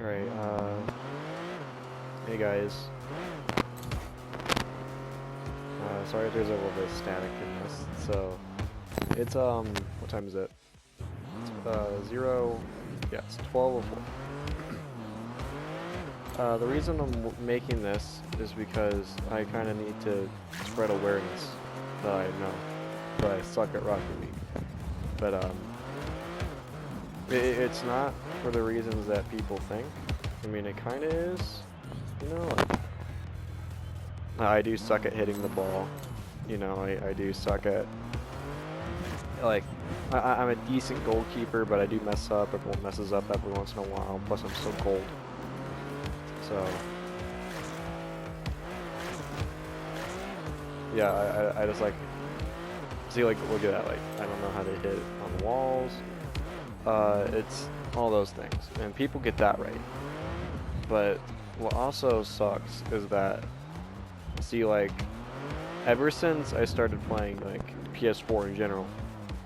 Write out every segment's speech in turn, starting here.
Alright, hey guys. Sorry if there's a little bit of static in this. So, it's, what time is it? It's, it's 12:04. The reason I'm making this is because I kind of need to spread awareness that I know that I suck at Rocket League. But, it's not for the reasons that people think. I mean, it kind of is, you know, like, I do suck at hitting the ball, you know, I do suck at, like, I'm a decent goalkeeper, but I do mess up. Everyone messes up every once in a while, plus I'm so cold. So, yeah, I just, like, see, like, look at that, like, I don't know how to hit on the walls. It's all those things, and people get that right. But what also sucks is that, see, like, ever since I started playing, like, PS4 in general,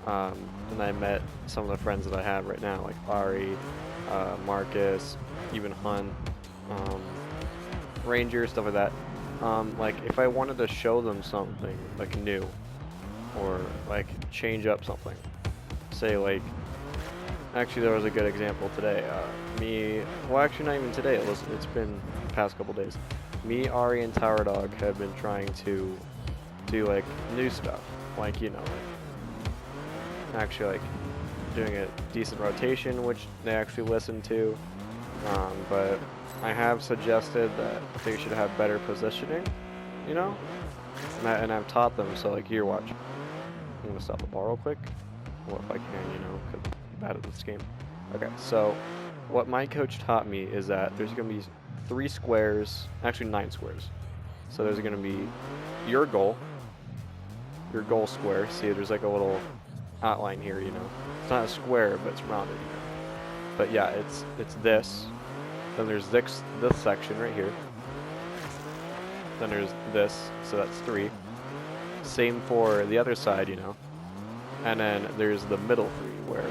and I met some of the friends that I have right now, like Ari, Marcus, even Hun, Ranger, stuff like that. Like, if I wanted to show them something, like, new, or, like, change up something, say, like, actually, there was a good example today. Well, actually, not even today. It's been the past couple days. Me, Ari, and Tower Dog have been trying to do, like, new stuff. Like, you know, like, actually, like, doing a decent rotation, which they actually listen to. But I have suggested that they should have better positioning, you know? And I've taught them, so, like, here, watch. I'm gonna stop the ball real quick. Well, if I can, you know, because I'm bad at this game. Okay, so what my coach taught me is that there's going to be 3 squares, actually 9 squares. So there's going to be your goal square. See, there's like a little outline here, you know. It's not a square, but it's rounded, you know. But yeah, it's this. Then there's this section right here. Then there's this, so that's 3. Same for the other side, you know. And then there's the middle 3, where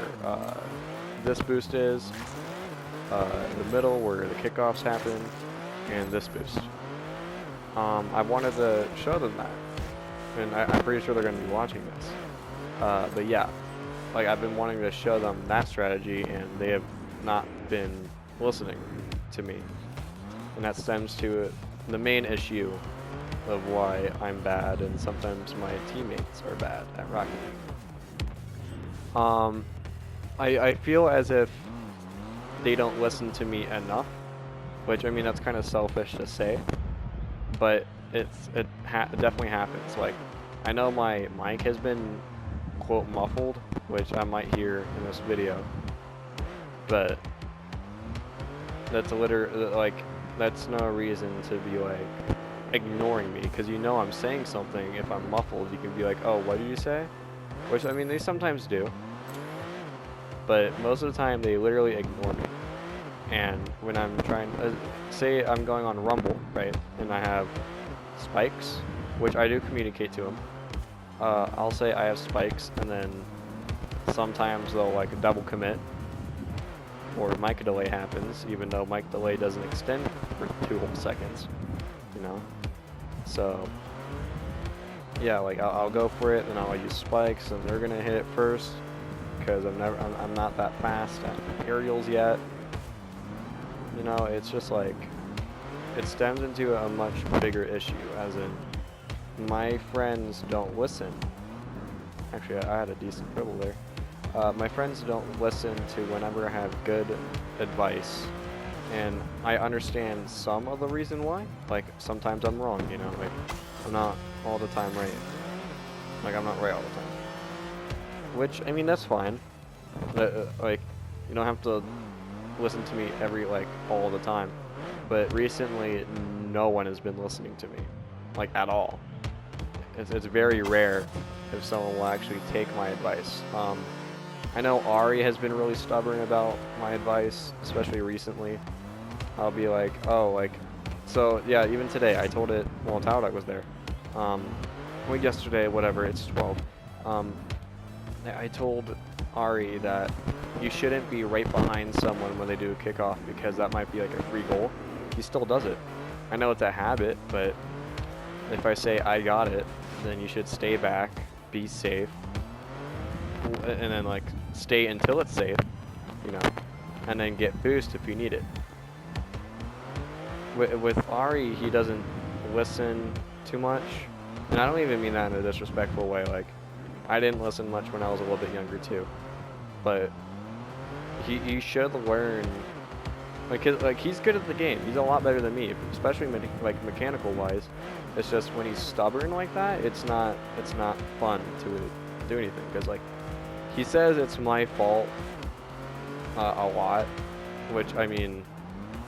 this boost is, in the middle where the kickoffs happen, and this boost. I wanted to show them that, and I'm pretty sure they're going to be watching this. But yeah, like, I've been wanting to show them that strategy, and they have not been listening to me. And that stems to the main issue of why I'm bad, and sometimes my teammates are bad at Rocket League. I feel as if they don't listen to me enough, which, I mean, that's kind of selfish to say, but it definitely happens. Like, I know my mic has been, quote, muffled, which I might hear in this video, but that's that's no reason to be, like, ignoring me, because you know I'm saying something. If I'm muffled, you can be like, oh, what did you say? Which, I mean, they sometimes do, but most of the time they literally ignore me. And when I'm trying, say I'm going on Rumble, right, and I have spikes, which I do communicate to them, I'll say I have spikes, and then sometimes they'll, like, double commit, or mic delay happens, even though mic delay doesn't extend for 2 whole seconds, you know? So yeah, like, I'll go for it, and I'll use spikes, and they're gonna hit it first, because I'm not that fast at aerials yet. You know, it's just like, it stems into a much bigger issue, as in, my friends don't listen. Actually, I had a decent dribble there. My friends don't listen to whenever I have good advice, and I understand some of the reason why. Like, sometimes I'm wrong, you know, like, I'm not all the time right. Like, I'm not right all the time. Which, I mean, that's fine. Like, you don't have to listen to me all the time. But recently, no one has been listening to me. Like, at all. It's very rare if someone will actually take my advice. I know Ari has been really stubborn about my advice, especially recently. I'll be like, oh, like, so yeah, even today I told it, well, Towdog was there. Well, yesterday, whatever, it's 12. I told Ari that you shouldn't be right behind someone when they do a kickoff because that might be like a free goal. He still does it. I know it's a habit, but if I say I got it, then you should stay back, be safe, and then like stay until it's safe, you know, and then get boost if you need it. With Ari, he doesn't listen too much, and I don't even mean that in a disrespectful way. Like, I didn't listen much when I was a little bit younger too, but he should learn. Like he's good at the game. He's a lot better than me, especially like mechanical wise. It's just when he's stubborn like that, it's not fun to do anything, because like he says it's my fault a lot, which I mean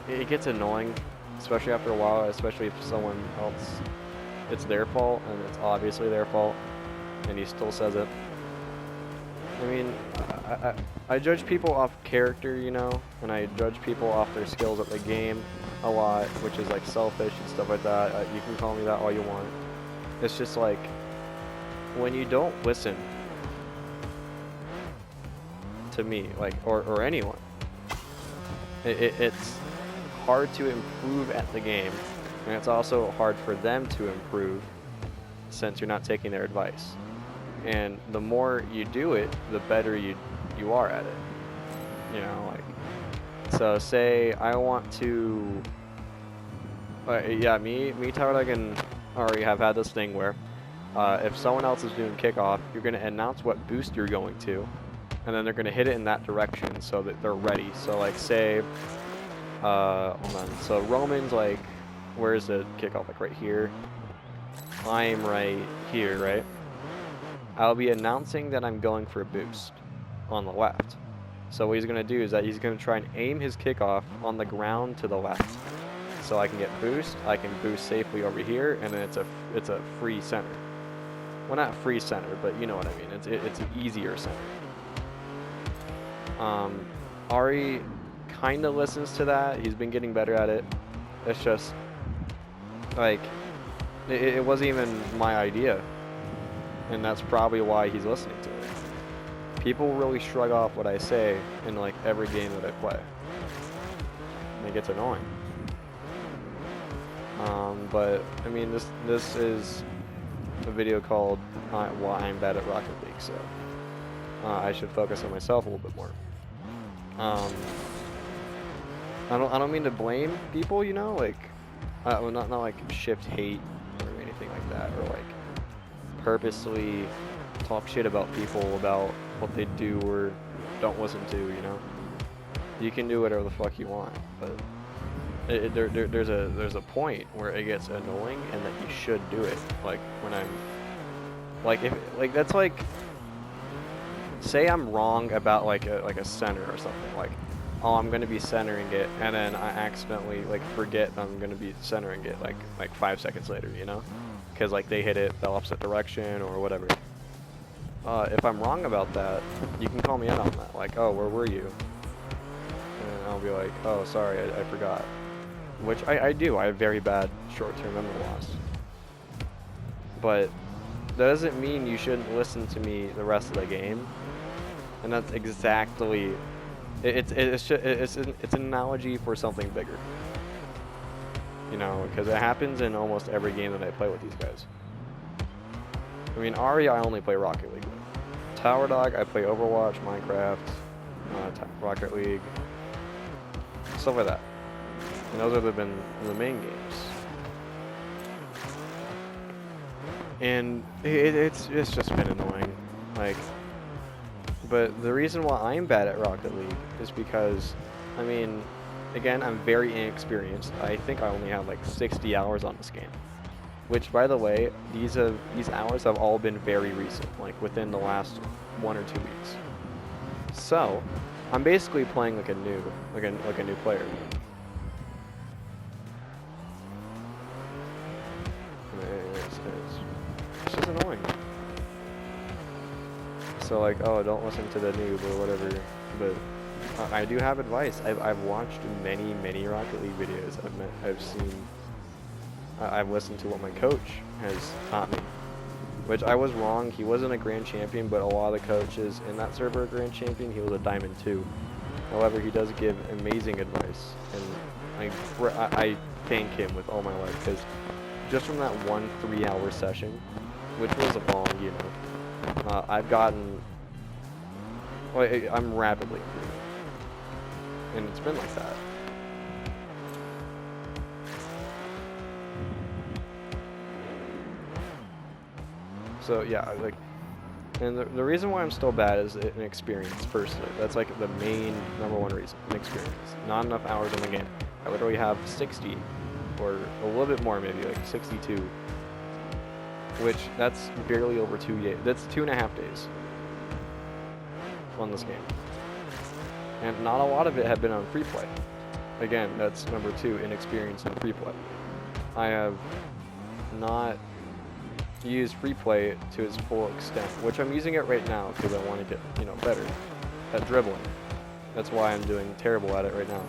it gets annoying, especially after a while, especially if someone else it's their fault and it's obviously their fault, and he still says it. I mean, I judge people off character, you know, and I judge people off their skills at the game a lot, which is like selfish and stuff like that. You can call me that all you want. It's just like, when you don't listen to me, like, or anyone, it's hard to improve at the game, and it's also hard for them to improve since you're not taking their advice. And the more you do it, the better you are at it. You know, like, so say I want to, yeah, me, Tyler, and Ari have had this thing where if someone else is doing kickoff, you're going to announce what boost you're going to, and then they're going to hit it in that direction so that they're ready. So like say, hold on, so Roman's like, where's the kickoff? Like right here. I'm right here, right? I'll be announcing that I'm going for a boost on the left. So what he's going to do is that he's going to try and aim his kickoff on the ground to the left. So I can get boost, I can boost safely over here, and then it's a free center. Well, not free center, but you know what I mean. It's an easier center. Ari kind of listens to that. He's been getting better at it. It's just, like, it wasn't even my idea. And that's probably why he's listening to it. People really shrug off what I say in like every game that I play. And it gets annoying. But I mean, this is a video called "Why I'm Bad at Rocket League," so I should focus on myself a little bit more. I don't mean to blame people, you know, like well, not like shift hate or anything like that, or like purposely talk shit about people about what they do or don't listen to, you know. You can do whatever the fuck you want, but there's a point where it gets annoying and that you should do it. Like when I'm like, if like that's like, say I'm wrong about like a center or something, like, oh, I'm gonna be centering it, and then I accidentally like forget I'm gonna be centering it like 5 seconds later, you know, because like they hit it the opposite direction or whatever. If I'm wrong about that, you can call me out on that, like, oh, where were you? And I'll be like, oh, sorry, I forgot. Which I do. I have very bad short-term memory loss. But that doesn't mean you shouldn't listen to me the rest of the game. And that's exactly, it's an analogy for something bigger. You know, because it happens in almost every game that I play with these guys. I mean, Ari, I only play Rocket League with. Tower Dog, I play Overwatch, Minecraft, Rocket League, stuff like that. And those have been the main games. And it's just been annoying. Like, but the reason why I'm bad at Rocket League is because, I mean, again, I'm very inexperienced. I think I only have like 60 hours on this game. Which, by the way, these hours have all been very recent, like within the last 1 or 2 weeks. So, I'm basically playing like a new player. It's just annoying. So like, oh, don't listen to the noob or whatever. But I do have advice. I've watched many Rocket League videos. I've listened to what my coach has taught me. which I was wrong. He wasn't a grand champion, but a lot of the coaches in that server are grand champion. He was a diamond 2. However, he does give amazing advice, and I thank him with all my life, because just from that 1 3-hour session, which was long, you know, I've gotten, well, I'm rapidly improving, and it's been like that. So yeah, like, and the reason why I'm still bad is inexperience, personally. That's like the main #1 reason, inexperience. Not enough hours in the game. I literally have 60, or a little bit more maybe, like 62, which that's barely over 2 days. That's 2.5 days on this game. And not a lot of it have been on free play. Again, that's #2, inexperience in free play. I have not use free play to its full extent, which I'm using it right now because I want to get, you know, better at dribbling. That's why I'm doing terrible at it right now.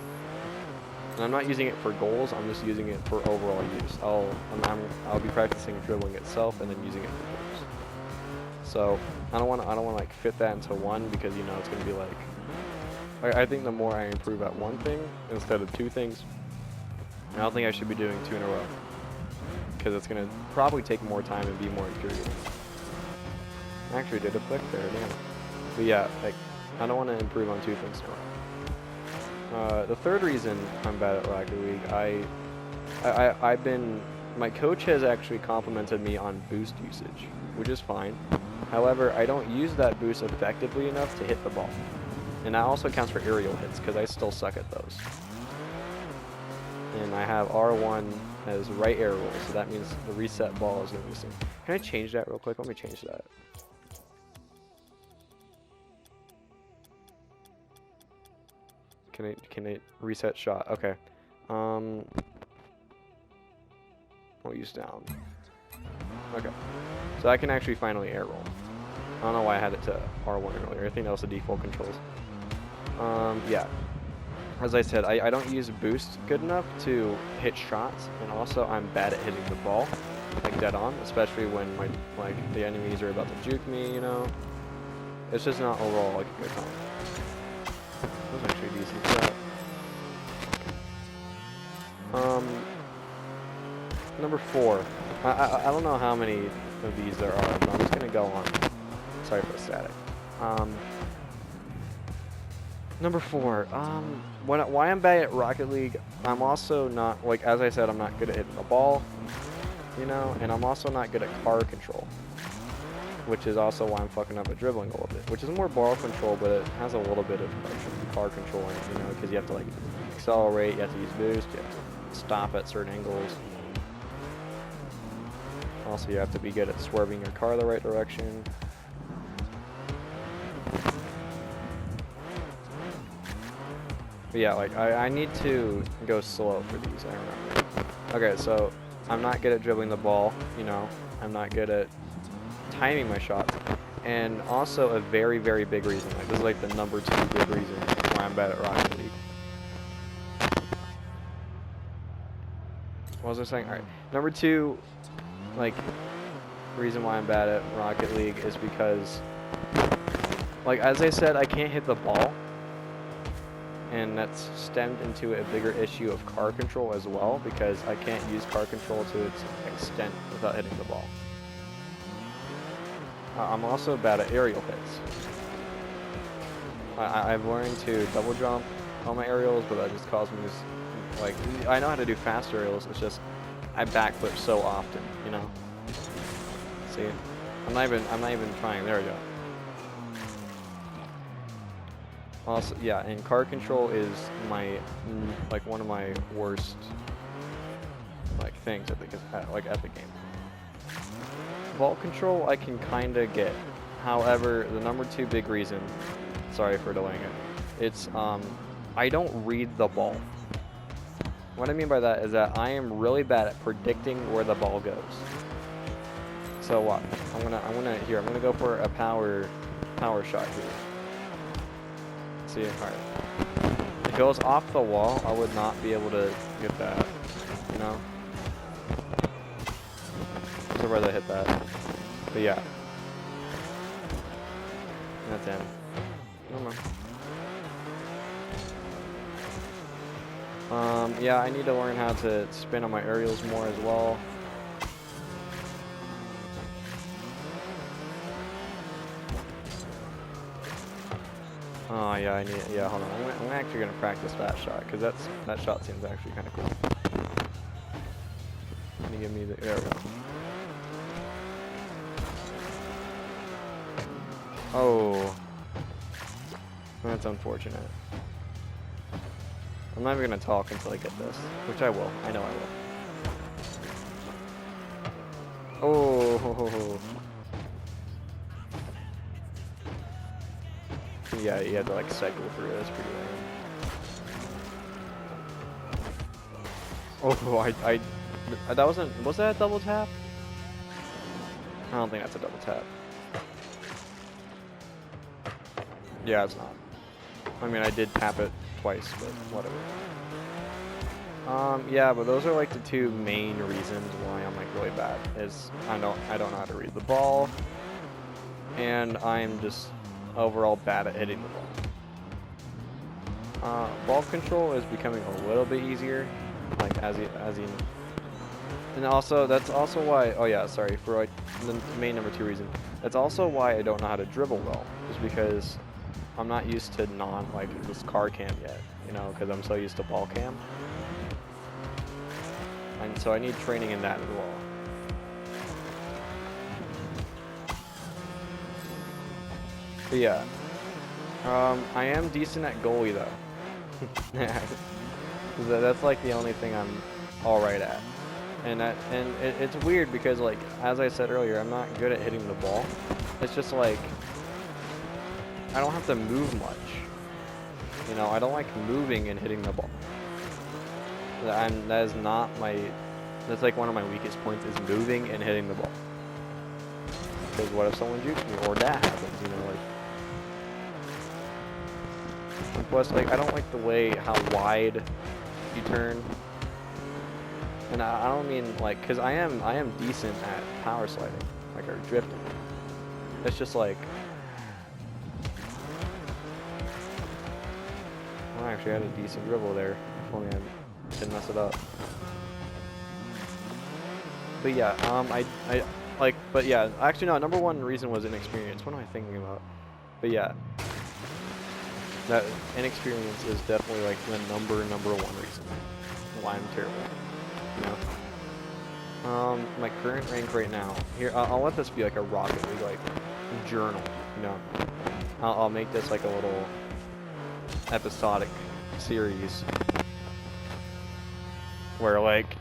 And I'm not using it for goals. I'm just using it for overall use. I'll be practicing dribbling itself and then using it for goals. So I don't want to like fit that into one, because you know it's going to be like, I think the more I improve at one thing instead of 2 things, I don't think I should be doing 2 in a row, because it's going to probably take more time and be more infuriating. I actually did a flick there, damn. But yeah, like, I don't want to improve on 2 things in a row. The third reason I'm bad at Rocket League, I've been, my coach has actually complimented me on boost usage, which is fine. However, I don't use that boost effectively enough to hit the ball. And that also counts for aerial hits, because I still suck at those. And I have R1 as right air roll, so that means the reset ball is going to be the same. Can I change that real quick? Let me change that. Can I reset shot? Okay. I'll use down. Okay. So I can actually finally air roll. I don't know why I had it to R1 earlier. I think that was the default controls. Yeah. As I said, I don't use boost good enough to hit shots, and also I'm bad at hitting the ball, like dead on, especially when the enemies are about to juke me, you know. It's just not overall like a good time. That was actually a decent shot. #4. I don't know how many of these there are, but I'm just gonna go on. Sorry for the static. #4. Why I'm bad at Rocket League, I'm also not, like, as I said, I'm not good at hitting the ball, you know, and I'm also not good at car control, which is also why I'm fucking up at dribbling a little bit, which is more ball control, but it has a little bit of car control in it, you know, because you have to, like, accelerate, you have to use boost, you have to stop at certain angles. Also, you have to be good at swerving your car the right direction. But yeah, like, I need to go slow for these, I remember. Okay, so I'm not good at dribbling the ball, you know. I'm not good at timing my shots. And also a very, very big reason, like, this is like the #2 big reason why I'm bad at Rocket League. What was I saying? Alright, #2, like, reason why I'm bad at Rocket League is because, like, as I said, I can't hit the ball. And that's stemmed into a bigger issue of car control as well, because I can't use car control to its extent without hitting the ball. I'm also bad at aerial hits. I've learned to double jump on my aerials, but that just caused me to, like, I know how to do fast aerials, it's just I backflip so often, you know. See? I'm not even trying. There we go. Also, yeah, and car control is my, like, one of my worst, like, things at the game. Ball control I can kind of get. However, the #2 big reason, sorry for delaying it, it's, I don't read the ball. What I mean by that is that I am really bad at predicting where the ball goes. So what? I'm gonna go for a power shot here. See, alright. If it goes off the wall, I would not be able to get that, you know? So rather hit that. But yeah. That's in. Never mind. Yeah, I need to learn how to spin on my aerials more as well. Oh yeah, I need. Yeah, hold on. I'm actually gonna practice that shot because that shot seems actually kind of cool. Can you give me the? There we go. Oh, that's unfortunate. I'm not even gonna talk until I get this, which I will. I know I will. Oh. Yeah, you had to like cycle through it. That's pretty lame. Oh, that wasn't. Was that a double tap? I don't think that's a double tap. Yeah, it's not. I mean, I did tap it twice, but whatever. Yeah, but those are like the two main reasons why I'm like really bad. Is I don't know how to read the ball, and I'm just overall bad at hitting the ball. Ball control is becoming a little bit easier, like as you, and also that's also why. Oh yeah, sorry for like the main number 2 reason. That's also why I don't know how to dribble well, is because I'm not used to this car cam yet, you know, because I'm so used to ball cam, and so I need training in that as well. But yeah, I am decent at goalie though. That's like the only thing I'm all right at, and it's weird because like as I said earlier, I'm not good at hitting the ball. It's just like I don't have to move much. You know, I don't like moving and hitting the ball. That is not my. That's like one of my weakest points is moving and hitting the ball. Because what if someone jukes me or that happens? You know, like. And plus, like, I don't like the way how wide you turn. And I don't mean like, cause I am decent at power sliding, like or drifting. It's just like. I actually had a decent dribble there. If only I didn't mess it up. But yeah, but yeah, actually no, number 1 reason was inexperience. What am I thinking about? But yeah, that inexperience is definitely like the number 1 reason why I'm terrible. You know? My current rank right now, here, I'll let this be like a Rocket League like journal, you know? I'll make this like a little episodic series where like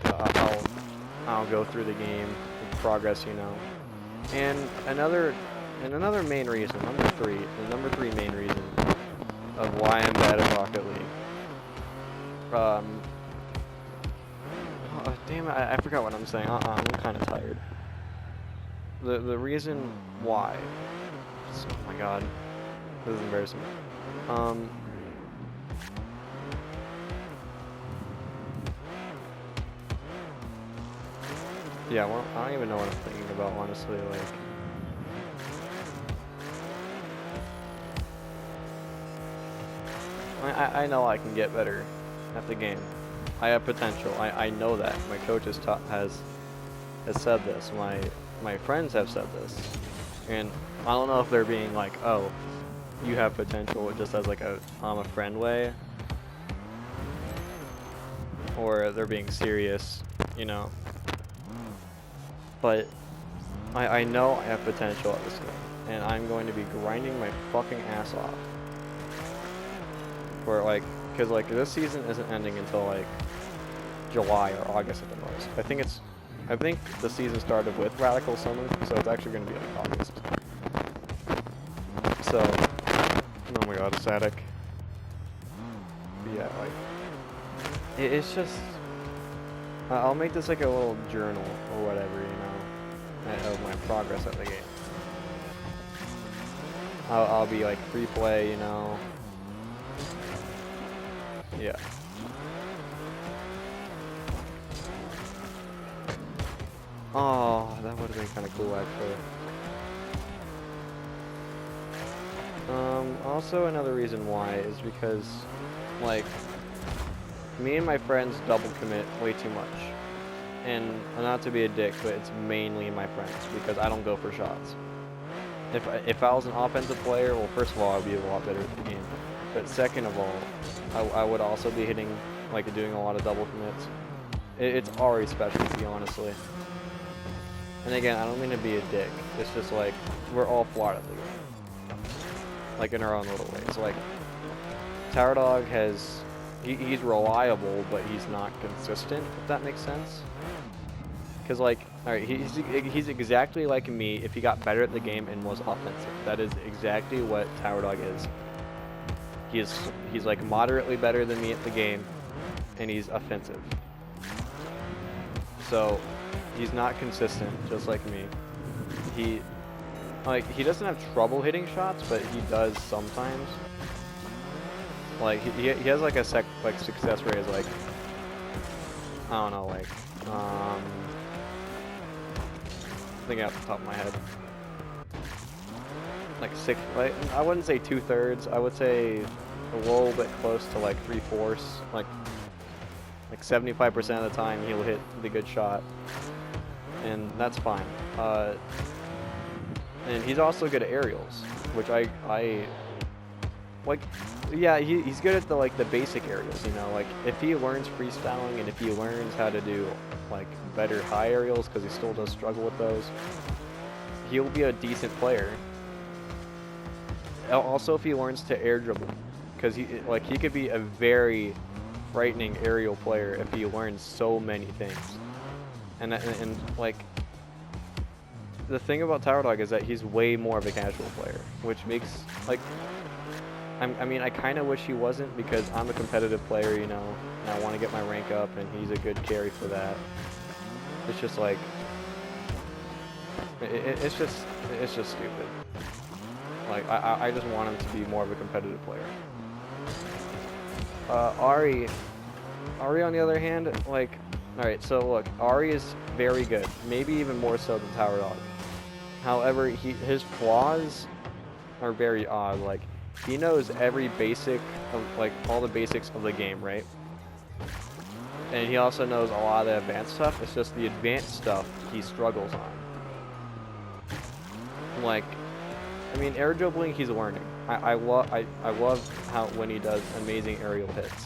I'll go through the game progress, you know. And another main reason, the number 3 main reason of why I'm bad at Rocket League. Oh, damn it, I forgot what I'm saying. I'm kind of tired. The reason why. Oh my god, this is embarrassing. Yeah, well, I don't even know what I'm thinking about, honestly, like... I know I can get better at the game. I have potential. I know that. My coach has said this. My friends have said this. And I don't know if they're being like, oh, you have potential just as like I'm a friend way. Or they're being serious, you know. But I know I have potential at this game, and I'm going to be grinding my fucking ass off. For like, cause like this season isn't ending until like July or August at the most. I think the season started with Radical Summer, so it's actually going to be like August. So, oh my god, static. But yeah, like it's just. I'll make this like a little journal or whatever, you know, of my progress at the game. I'll be like free play, you know. Yeah. Oh, that would have been kind of cool actually. Also another reason why is because, like, me and my friends double commit way too much. And not to be a dick, but it's mainly my friends because I don't go for shots. If I was an offensive player, well, first of all, I'd be a lot better at the game. But second of all, I would also be hitting, like, doing a lot of double commits. It's Ari's specialty, honestly. And again, I don't mean to be a dick. It's just like, we're all flawed at the game. Like, in our own little ways. Like, Tower Dog has, he's reliable, but he's not consistent, if that makes sense. Because, like, alright, he's exactly like me if he got better at the game and was offensive. That is exactly what Tower Dog is. He's like moderately better than me at the game, and he's offensive. So, he's not consistent, just like me. He doesn't have trouble hitting shots, but he does sometimes. Like, he has like a success rate is like, I don't know, like, thinking off the top of my head, like I wouldn't say 2/3, I would say a little bit close to like 3/4, like 75% of the time he'll hit the good shot, and that's fine. And he's also good at aerials, which I like. Yeah, he's good at the basic aerials, you know, like if he learns freestyling and if he learns how to do like better high aerials, because he still does struggle with those, he'll be a decent player. Also, if he learns to air dribble, because he could be a very frightening aerial player if he learns so many things. And like, the thing about Tower Dog is that he's way more of a casual player, which makes, like, I mean, I kind of wish he wasn't, because I'm a competitive player, you know, and I want to get my rank up, and he's a good carry for that. It's just like, it's just stupid. Like, I just want him to be more of a competitive player. Ari on the other hand, like, alright, so look, Ari is very good, maybe even more so than Tower Dog. However, his flaws are very odd. Like, he knows every basic of, like, all the basics of the game, right? And he also knows a lot of the advanced stuff. It's just the advanced stuff he struggles on. Like, I mean, air dribbling, he's learning. I love how when he does amazing aerial hits.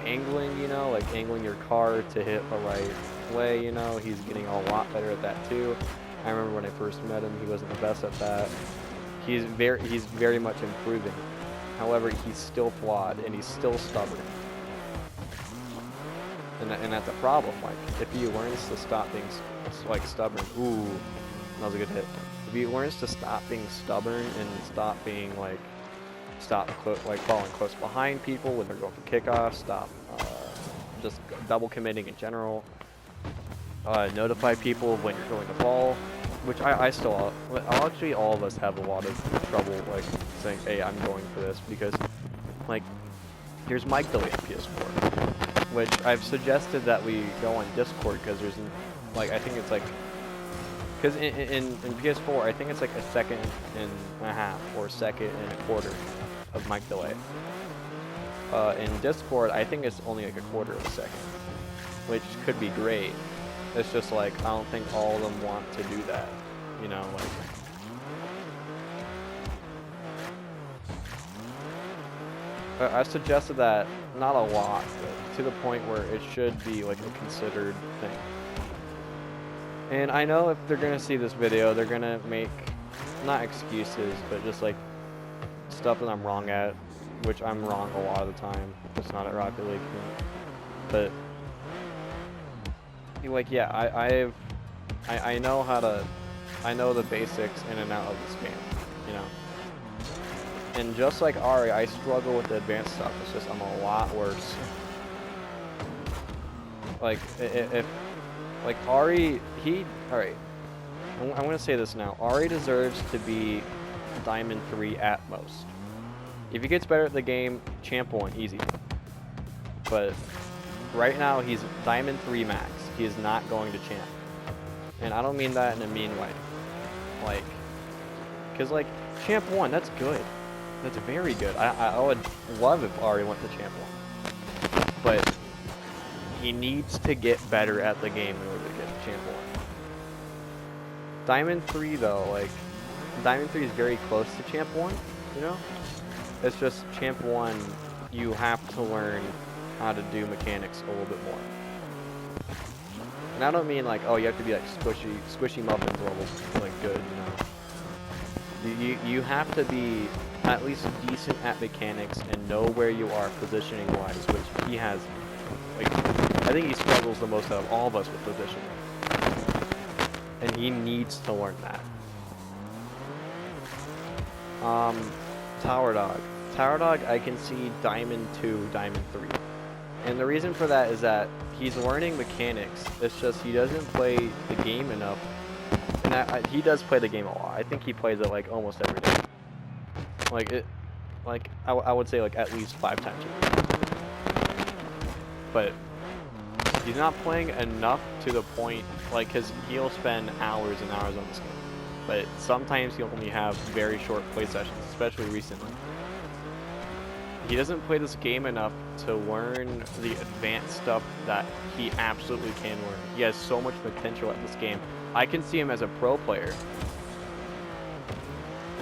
Angling, you know, like angling your car to hit the right way, you know, he's getting a lot better at that too. I remember when I first met him, he wasn't the best at that. He's very much improving. However, he's still flawed and he's still stubborn. And that's a problem. Like, if he learns to stop being like stubborn, ooh, that was a good hit. If he learns to stop being stubborn and stop being like, falling close behind people when they're going for kickoffs, stop just double committing in general, notify people when you're throwing the ball, which I still, actually all of us have a lot of trouble like saying, hey, I'm going for this, because like, here's mic delay on PS4, which I've suggested that we go on Discord, because there's, like, I think it's like, because in PS4, I think it's like a second and a half or second and a quarter of mic delay. In Discord, I think it's only like a quarter of a second, which could be great. It's just like, I don't think all of them want to do that, you know, like. I've suggested that, not a lot, but to the point where it should be like a considered thing. And I know if they're gonna see this video, they're gonna make, not excuses, but just like stuff that I'm wrong at, which I'm wrong a lot of the time. It's not at Rocket League, but like, yeah, I know how to, I know the basics in and out of this game, you know. And just like Ari, I struggle with the advanced stuff. It's just I'm a lot worse. Like, if like Ari, alright, I'm gonna say this now. Ari deserves to be Diamond 3 at most. If he gets better at the game, Champ 1, easy. But right now, he's Diamond 3 max. He is not going to Champ. And I don't mean that in a mean way. Like, because like, Champ 1. That's good. That's very good. I would love if Ari went to Champ 1. But he needs to get better at the game in order to get to Champ 1. Diamond 3 though, like, Diamond 3 is very close to Champ 1, you know? It's just Champ 1, you have to learn how to do mechanics a little bit more. And I don't mean like, oh, you have to be like squishy muffins level, like good, you know? You have to be at least decent at mechanics and know where you are positioning wise, which he has. Like, I think he struggles the most out of all of us with positioning. And he needs to learn that. Tower Dog. Tower Dog, I can see Diamond 2, Diamond 3. And the reason for that is that he's learning mechanics. It's just he doesn't play the game enough. And he does play the game a lot. I think he plays it like almost every day. I would say like at least 5 times a week. But he's not playing enough to the point, like, because he'll spend hours and hours on this game. But sometimes he'll only have very short play sessions, especially recently. He doesn't play this game enough to learn the advanced stuff that he absolutely can learn. He has so much potential at this game. I can see him as a pro player.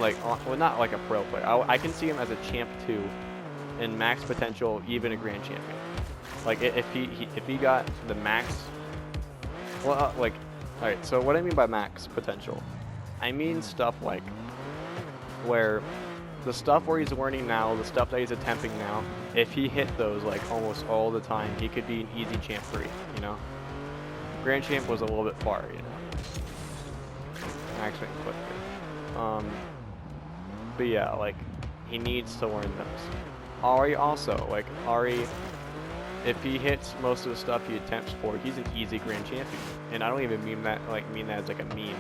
Like, well, not like a pro player. I can see him as a Champ 2 and max potential, even a Grand Champion. Like, if he got the max, well, like, alright, so what I mean by max potential, I mean stuff like, where the stuff where he's learning now, the stuff that he's attempting now, if he hit those, like, almost all the time, he could be an easy Champ 3, you know? Grand Champ was a little bit far, you know? Max went quicker. But yeah, like, he needs to learn those. Ari also, like, Ari, if he hits most of the stuff he attempts for, he's an easy Grand Champion. And I don't even mean that as like a meme,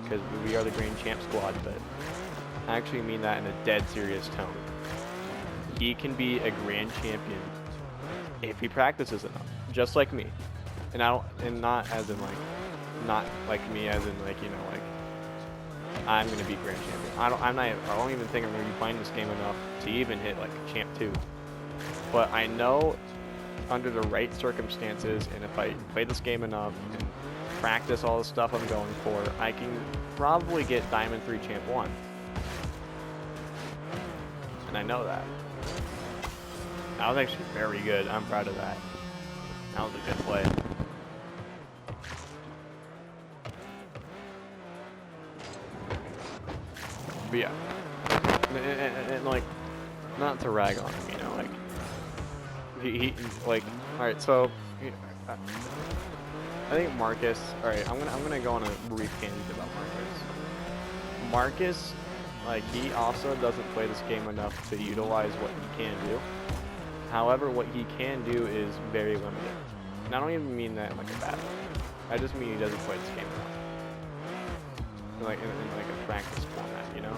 because we are the Grand Champ squad, but I actually mean that in a dead serious tone. He can be a Grand Champion if he practices enough, just like me. And not as in like, not like me as in like, you know, like, I'm gonna be Grand Champion. I don't even think I'm gonna be playing this game enough to even hit like Champ 2. But I know under the right circumstances, and if I play this game enough and practice all the stuff I'm going for, I can probably get Diamond 3 Champ 1. And I know that. That was actually very good. I'm proud of that. That was a good play. But yeah. And like, not to rag on him, you know, like, he like, alright, so I think Marcus, alright, I'm gonna go on a brief tangent about Marcus, like, he also doesn't play this game enough to utilize what he can do. However, what he can do is very limited. And I don't even mean that in like a bad way. I just mean he doesn't play this game enough. Like in like a practice format, you know?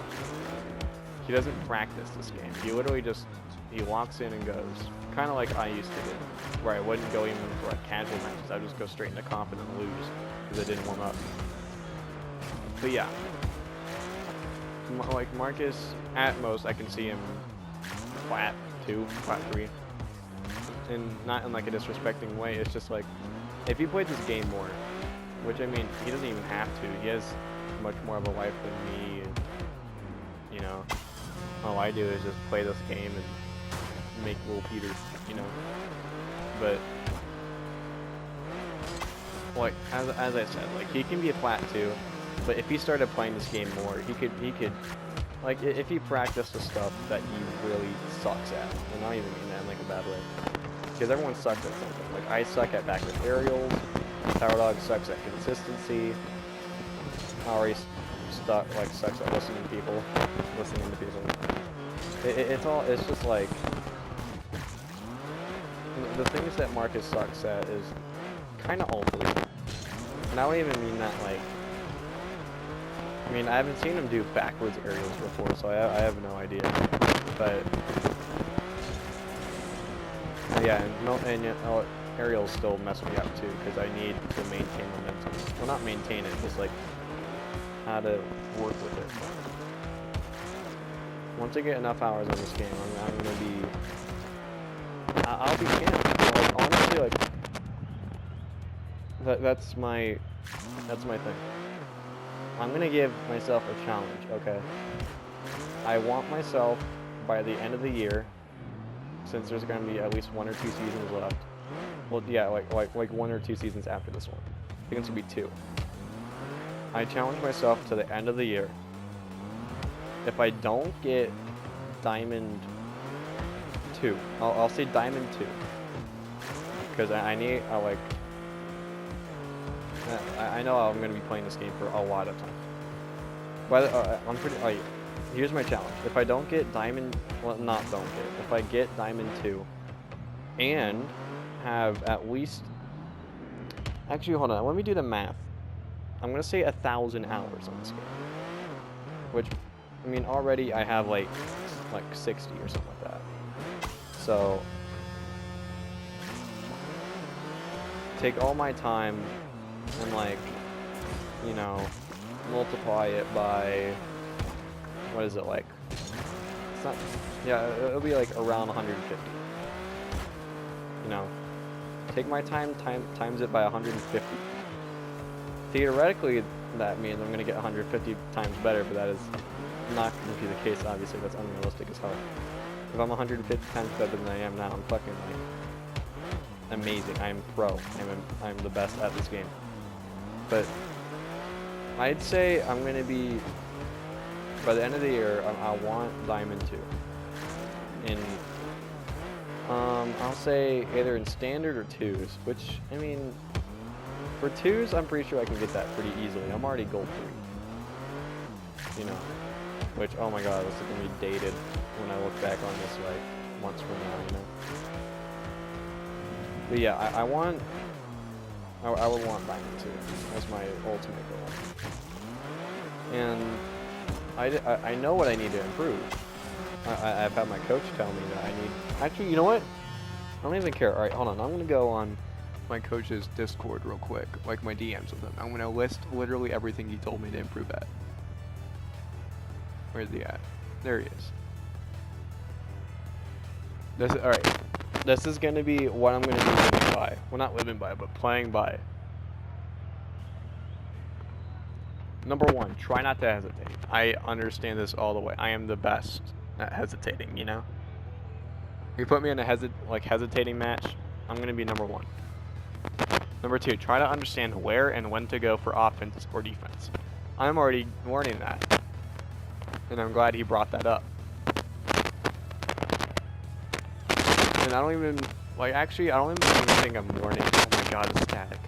He doesn't practice this game. He literally just, he walks in and goes, kind of like I used to do, where I wouldn't go even for like casual matches. I would just go straight into comp and then lose because I didn't warm up. But yeah, like Marcus, at most I can see him flat 2, flat 3, and not in like a disrespecting way. It's just like, if he played this game more, which I mean, he doesn't even have to. He has much more of a life than me, and you know, all I do is just play this game and make little Peter, you know. But like as I said, like, he can be a flat 2, but if he started playing this game more, he could like, if he practiced the stuff that he really sucks at, and I don't even mean that in like a bad way, because everyone sucks at something. Like, I suck at backwards aerials, Tower Dog sucks at consistency, Ari sucks at listening to people. It's just like, the things that Marcus sucks at is kind of all 3. And I don't even mean that like, I mean, I haven't seen him do backwards aerials before, so I have no idea. But yeah, and aerials still mess me up too, because I need to maintain momentum. Well, not maintain it, just like how to work with it. once I get enough hours on this game, I'm gonna be. I'll be camped. Like, honestly, like that's my thing. I'm gonna give myself a challenge. Okay. I want myself by the end of the year, since there's gonna be at least 1 or 2 seasons left. Well, yeah, like 1 or 2 seasons after this one. I think it's gonna be 2. I challenge myself to the end of the year. If I don't get Diamond 2, I'll say Diamond 2, because I know I'm gonna be playing this game for a lot of time. But I'm pretty. Here's my challenge. If I don't get Diamond, well, not don't get. If I get Diamond 2, and have at least. Actually, hold on. Let me do the math. I'm gonna say 1,000 hours on this game, which, I mean, already I have like 60 or something like that. So take all my time and, like, you know, multiply it by, what is it, like, it's not, yeah, it'll be like around 150. You know, take my time times it by 150. Theoretically, that means I'm going to get 150 times better, but that is not going to be the case, obviously. That's unrealistic as hell. If I'm 150 times better than I am now, I'm fucking, like, amazing. I'm pro. I'm the best at this game. But I'd say I'm going to be, by the end of the year, I want Diamond 2. In, I'll say either in Standard or 2s, which, I mean, for 2s, I'm pretty sure I can get that pretty easily. I'm already Gold 3. You know, which, oh my god, this is going to be dated when I look back on this, like, months from now, you know. But yeah, I would want Diamond 2. That's my ultimate goal. And I know what I need to improve. I've had my coach tell me that I need... Actually, you know what? I don't even care. Alright, hold on. I'm going to go on my coach's Discord real quick, like my DMs with him. I'm going to list literally everything he told me to improve at. Where's he at? There he is. Alright. This is going to be what I'm going to be living by. Well, not living by, but playing by. Number 1, try not to hesitate. I understand this all the way. I am the best at hesitating, you know? If you put me in a hesitating match, I'm going to be number 1. Number 2, try to understand where and when to go for offense or defense. I'm already learning that. And I'm glad he brought that up. And I don't even, like, actually, I don't even think I'm learning. Oh my god, it's static.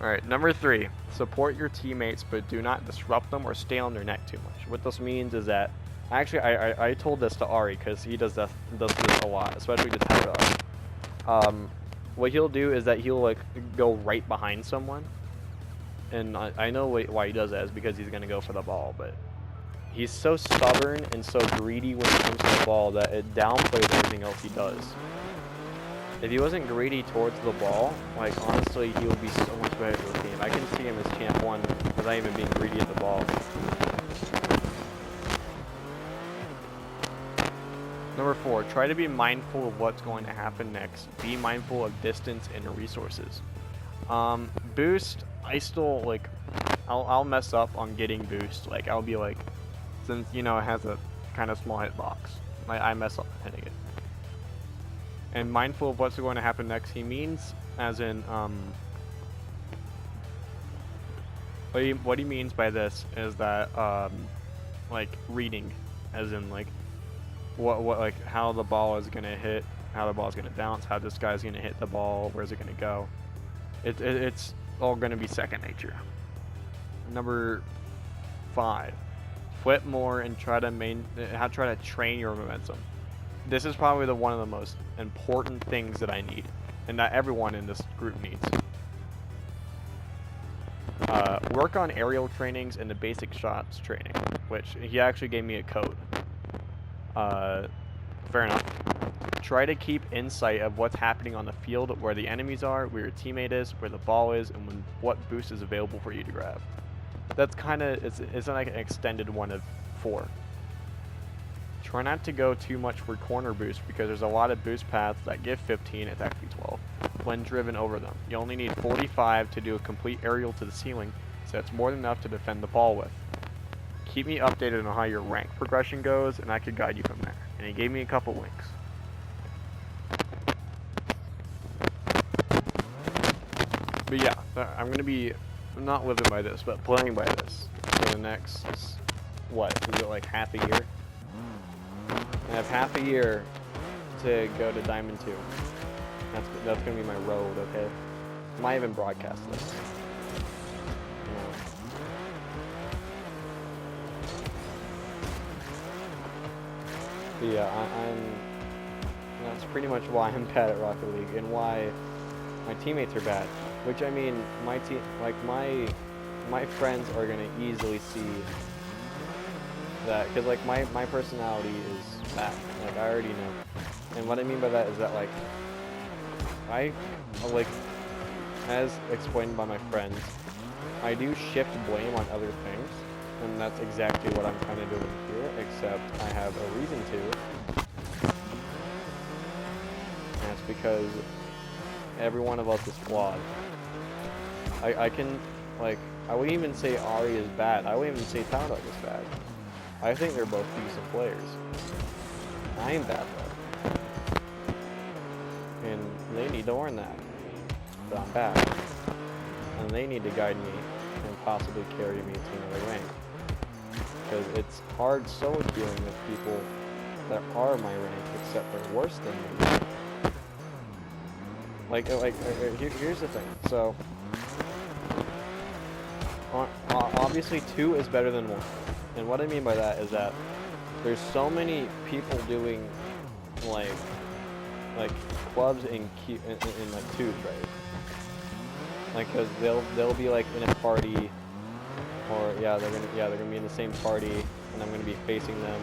Alright, number 3, support your teammates, but do not disrupt them or stay on their neck too much. What this means is that, actually, I told this to Ari, because he does this a lot, especially to Tyler. What he'll do is that he'll, like, go right behind someone, and I know why he does that is because he's going to go for the ball, but he's so stubborn and so greedy when it comes to the ball that it downplays everything else he does. If he wasn't greedy towards the ball, like, honestly, he would be so much better for the team. I can see him as Champ 1 without even being greedy at the ball. Number 4, try to be mindful of what's going to happen next. Be mindful of distance and resources. Boost, I still, like, I'll mess up on getting boost. Like, I'll be like, since, you know, it has a kind of small hitbox, I mess up hitting it. And mindful of what's going to happen next, he means as in, what he means by this is that, like, reading, as in, like, what like, how the ball is going to hit, how the ball is going to bounce, how this guy's going to hit the ball, where's it going to go. It's all going to be second nature. Number 5, flip more and try to train your momentum. This is probably one of the most important things that I need, and that everyone in this group needs. Work on aerial trainings and the basic shots training, which he actually gave me a code. Fair enough. Try to keep insight of what's happening on the field, where the enemies are, where your teammate is, where the ball is, and what boost is available for you to grab. That's kind of, it's like an extended one of 4. Try not to go too much for corner boost, because there's a lot of boost paths that give 15, it's actually 12, when driven over them. You only need 45 to do a complete aerial to the ceiling, so that's more than enough to defend the ball with. Keep me updated on how your rank progression goes, and I could guide you from there. And he gave me a couple links. But yeah, I'm going to be not living by this, but playing by this for the next, what, is it like half a year? I have half a year to go to Diamond 2. That's going to be my road, okay? I might even broadcast this. But yeah, that's pretty much why I'm bad at Rocket League, and why my teammates are bad. Which, I mean, my friends are gonna easily see that, because like my personality is bad. Like, I already know. And what I mean by that is that, like, as explained by my friends, I do shift blame on other things, and that's exactly what I'm kind of doing here, except I have a reason to. And that's because every one of us is flawed. I can, like, I wouldn't even say Ari is bad. I wouldn't even say Taudog is bad. I think they're both decent players. I am bad though. And they need to learn that I'm bad. And they need to guide me and possibly carry me to another rank. Because it's hard solo queuing with people that are my rank, except they're worse than me. Here's the thing. So, obviously 2 is better than 1. And what I mean by that is that there's so many people doing like clubs in like 2s, right? Like, cause they'll be like in a party, or they're gonna be in the same party, and I'm gonna be facing them,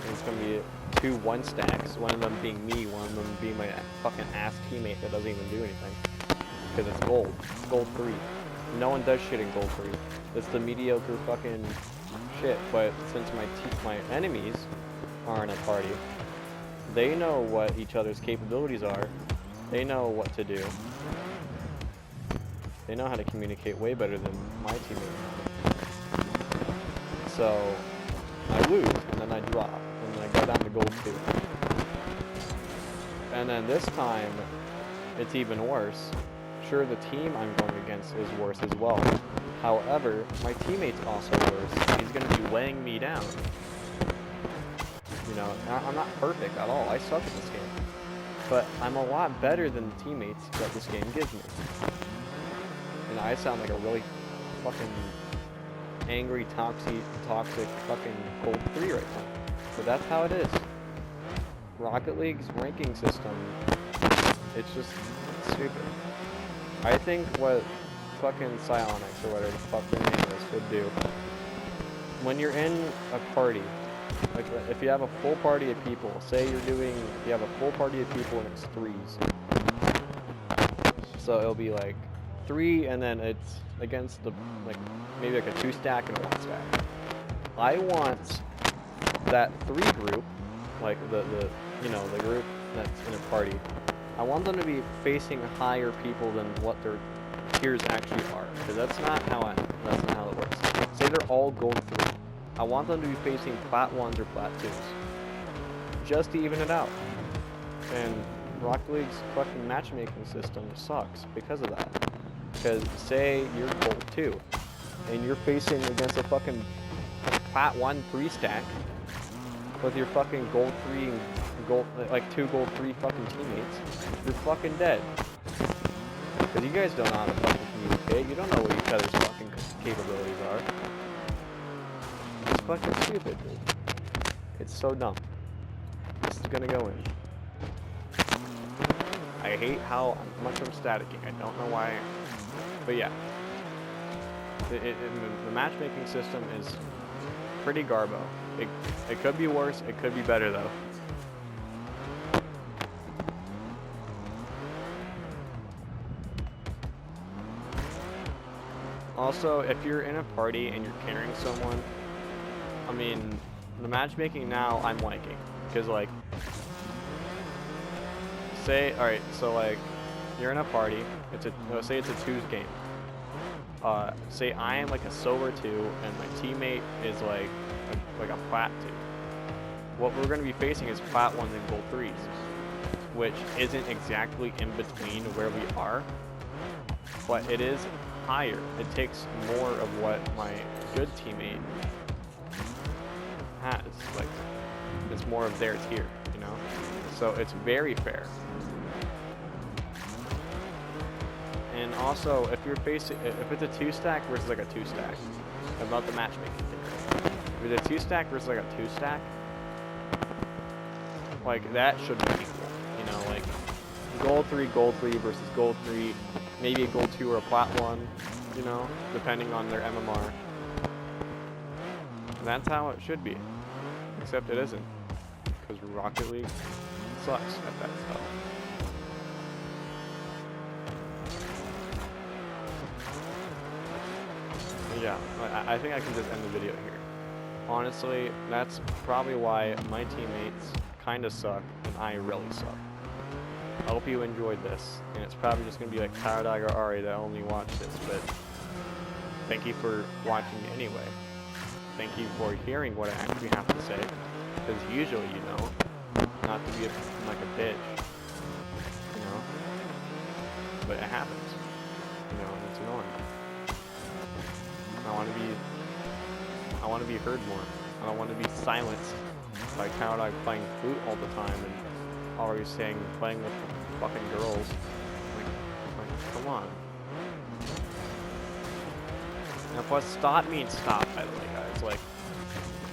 and it's gonna be 2 1-stacks, one of them being me, one of them being my fucking ass teammate that doesn't even do anything, because it's gold. It's gold 3. No one does shit in gold 3. It's the mediocre fucking shit. But since my enemies are in a party, they know what each other's capabilities are. They know what to do. They know how to communicate way better than my teammate. So I lose, and then I drop, and then I go down to gold 2. And then this time, it's even worse. Sure, the team I'm going against is worse as well. However, my teammate's also worse. He's going to be weighing me down. You know, I'm not perfect at all. I suck at this game. But I'm a lot better than the teammates that this game gives me. And I sound like a really fucking angry, toxic fucking gold 3 right now. But that's how it is. Rocket League's ranking system, it's just stupid. I think what fucking Psionics, or whatever the fuck their name is, should do, when you're in a party, like if you have a full party of people, say you have a full party of people and it's 3s. So it'll be like 3, and then it's against maybe like a 2-stack and a 1-stack. I want that 3 group, like the group that's in a party, I want them to be facing higher people than what their peers actually are, because that's not how it works. Say they're all gold 3. I want them to be facing plat 1s or plat 2s, just to even it out. And Rocket League's fucking matchmaking system sucks because of that. Because say you're gold 2, and you're facing against a fucking plat 1 3-stack with your fucking gold 3 and like 2 gold 3 fucking teammates, you're fucking dead. Because you guys don't know how to fucking communicate. You don't know what each other's fucking capabilities are. It's fucking stupid, dude. It's so dumb. This is gonna go in. I hate how much I'm staticking. I don't know why. But yeah. The matchmaking system is pretty garbo. It could be worse. It could be better, though. Also, if you're in a party and you're carrying someone, I mean, the matchmaking now I'm liking. Because, like, say, alright, so, like, you're in a party, say it's a twos game. Say I am, like, a silver 2, and my teammate is, like a plat 2. What we're going to be facing is plat 1s and gold 3s, which isn't exactly in between where we are, but it is higher. It takes more of what my good teammate has. Like, it's more of their tier, you know? So it's very fair. And also, if it's a 2-stack versus like a 2-stack, about the matchmaking thing, right? If it's a 2-stack versus like a 2-stack, like, that should be equal, you know, like, gold 3 versus gold 3, maybe a gold 2 or a plat 1, you know, depending on their MMR. And that's how it should be, except it isn't, because Rocket League sucks at that stuff. Yeah, I think I can just end the video here. Honestly, that's probably why my teammates kind of suck and I really suck. I hope you enjoyed this, and it's probably just going to be like Paradog or Ari that only watch this, but thank you for watching anyway. Thank you for hearing what I actually have to say, because usually, you know, not to be like a bitch, you know, but it happens, you know, and it's annoying. I want to be heard more. I don't want to be silenced by Paradog playing flute all the time and already saying playing with fucking girls. Like, come on. Now plus stop means stop, by the way, guys. Like,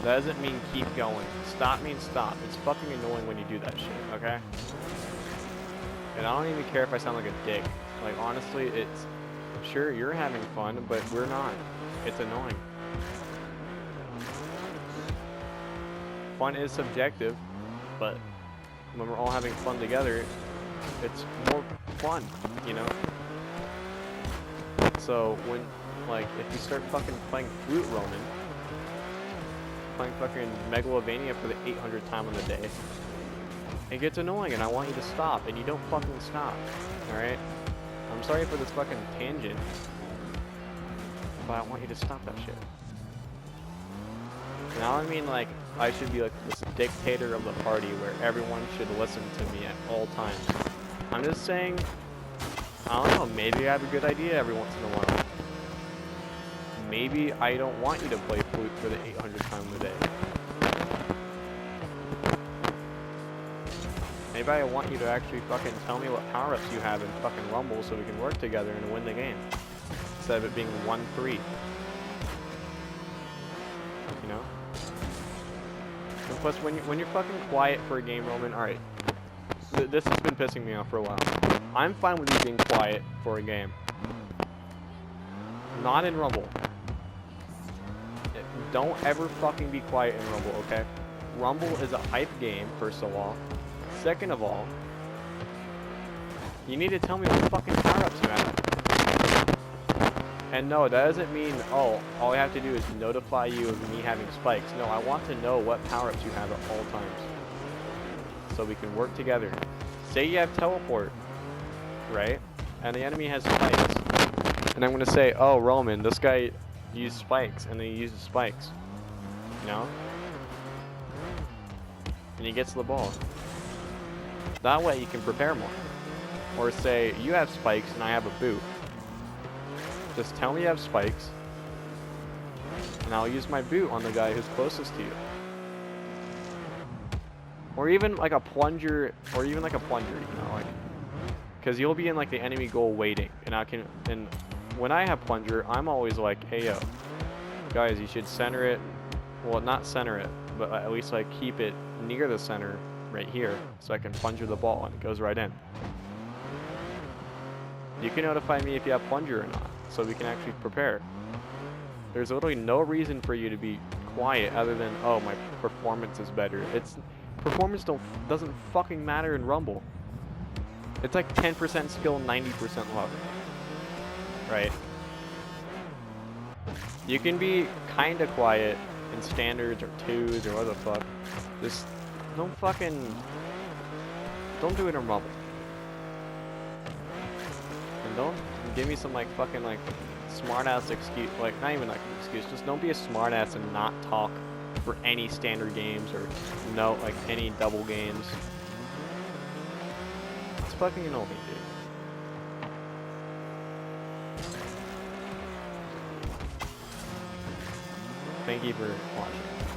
that doesn't mean keep going. Stop means stop. It's fucking annoying when you do that shit, okay? And I don't even care if I sound like a dick. Like, honestly, it's... Sure, you're having fun, but we're not. It's annoying. Fun is subjective, but when we're all having fun together, it's more fun, you know? So when, like, if you start fucking playing Flute Roman, playing fucking Megalovania for the 800th time on the day, it gets annoying and I want you to stop, and you don't fucking stop, alright? I'm sorry for this fucking tangent, but I want you to stop that shit. Now I mean, like, I should be like this dictator of the party where everyone should listen to me at all times. I'm just saying, I don't know, maybe I have a good idea every once in a while. Maybe I don't want you to play flute for the 800th time of the day. Maybe I want you to actually fucking tell me what power-ups you have in fucking Rumble so we can work together and win the game. Instead of it being 1-3. You know? And plus, when you're fucking quiet for a game, Roman, alright. This has been pissing me off for a while. I'm fine with you being quiet for a game. Not in Rumble. Don't ever fucking be quiet in Rumble, okay? Rumble is a hype game, first of all. Second of all, you need to tell me what fucking power-ups you have. And no, that doesn't mean, oh, all I have to do is notify you of me having spikes. No, I want to know what power-ups you have at all times. So we can work together. Say you have teleport, right? And the enemy has spikes. And I'm going to say, oh, Roman, this guy used spikes, and then he uses spikes. You know? And he gets the ball. That way you can prepare more. Or say, you have spikes and I have a boot. Just tell me you have spikes, and I'll use my boot on the guy who's closest to you. Or even like a plunger, you know, like, because you'll be in like the enemy goal waiting, and when I have plunger, I'm always like, hey yo, guys, you should center it, well, not center it, but at least like keep it near the center right here, so I can plunger the ball and it goes right in. You can notify me if you have plunger or not, so we can actually prepare. There's literally no reason for you to be quiet other than, oh, my performance is better. Performance doesn't fucking matter in Rumble. It's like 10% skill, 90% luck. Right? You can be kind of quiet in standards or twos or what the fuck. Just don't do it in rumble. And don't give me some like fucking like smart ass excuse, like not even like an excuse, just don't be a smart ass and not talk for any standard games or no, like any double games. It's fucking annoying, dude. Thank you for watching.